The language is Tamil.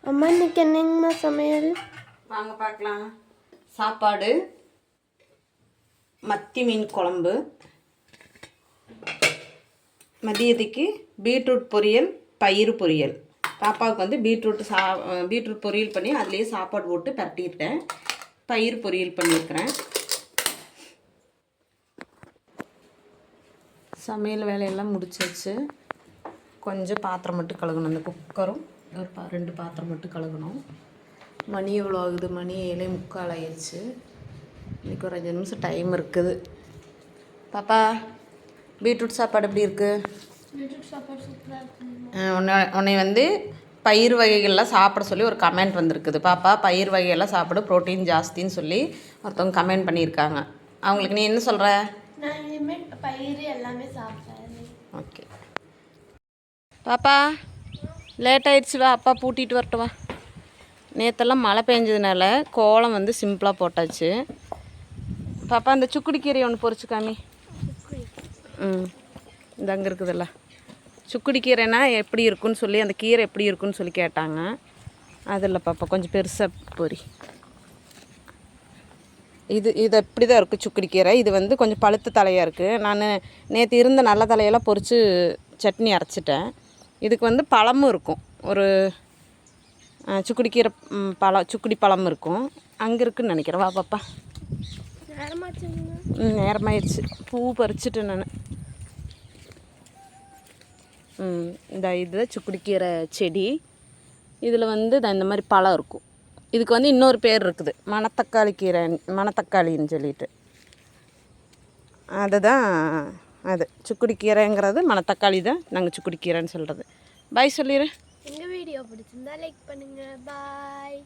அம்மா இன்னைக்கு என்னங்கம்மா சமையல்? வாங்க பார்க்கலாம். சாப்பாடு, மத்தி மீன் குழம்பு, மதியத்துக்கு பீட்ரூட் பொரியல், பயிறு பொரியல். பாப்பாவுக்கு வந்து பீட்ரூட் பொரியல் பண்ணி அதுலேயே சாப்பாடு போட்டு பரட்டிட்டேன். பயிறு பொரியல் பண்ணியிருக்கிறேன். சமையல் வேலையெல்லாம் முடிச்சாச்சு. கொஞ்சம் பாத்திரம் மட்டும் கழுகணும். அந்த குக்கரும் 2 பாத்திரம் மட்டும் கழுகணும். மணி எவ்வளோ ஆகுது? மணி 7:45 ஆயிடுச்சு. இன்றைக்கி ஒரு 5 நிமிஷம் டைம் இருக்குது. பாப்பா, பீட்ரூட் சாப்பாடு எப்படி இருக்குது? பீட்ரூட் சாப்பாடு சூப்பராக இருக்குங்க. உன்னை வந்து பயிர் வகைகள்லாம் சாப்பிட சொல்லி ஒரு கமெண்ட் வந்திருக்குது. பாப்பா, பயிர் வகையெல்லாம் சாப்பிட ப்ரோட்டீன் ஜாஸ்தின்னு சொல்லி ஒருத்தவங்க கமெண்ட் பண்ணியிருக்காங்க. அவங்களுக்கு நீ என்ன சொல்கிற? நான் இனிமேல் பயிர் எல்லாமே சாப்பிட்றேன். ஓகே பாப்பா, லேட் ஆயிடுச்சு, வா அப்பா பூட்டிகிட்டு வரட்டும். வா. நேற்றெல்லாம் மழை பெஞ்சதுனால கோலம் வந்து சிம்பிளாக போட்டாச்சு. பாப்பா, அந்த சுக்குடி கீரை ஒன்று பொரிச்சு காமி. இந்த அங்கே இருக்குதுல்ல, சுக்குடி கீரைனா எப்படி இருக்குன்னு சொல்லி, அந்த கீரை எப்படி இருக்குன்னு சொல்லி கேட்டாங்க. அதில் பாப்பா கொஞ்சம் பெருசாக பொரி. இது எப்படி தான் இருக்குது சுக்குடி கீரை. இது வந்து கொஞ்சம் பழுத்த தலையாக இருக்குது. நான் நேற்று இருந்த நல்ல தலையெல்லாம் பொரித்து சட்னி அரைச்சிட்டேன். இதுக்கு வந்து பழமும் இருக்கும். ஒரு சுக்குடி கீரை சுக்குடி பழம் இருக்கும். அங்கே இருக்குதுன்னு நினைக்கிறேன். வா பாப்பா. நேரமாயிடுச்சு. பூ பறிச்சுட்டேன் நான். இதுதான் சுக்குடி கீரை செடி. இதில் வந்து இந்த மாதிரி பழம் இருக்கும். இதுக்கு வந்து இன்னொரு பேர் இருக்குது, மணத்தக்காளி கீரை, மணத்தக்காளின்னு சொல்லிட்டு. அதுதான் அது சுக்குடி கீரைங்கிறது. மணத்தக்காளி தான் நாங்கள் சுக்குடி கீரைன்னு சொல்கிறது. பாய் சொல்லிடு. எங்கள் வீடியோ பிடிச்சிருந்தா லைக் பண்ணுங்கள். பாய்.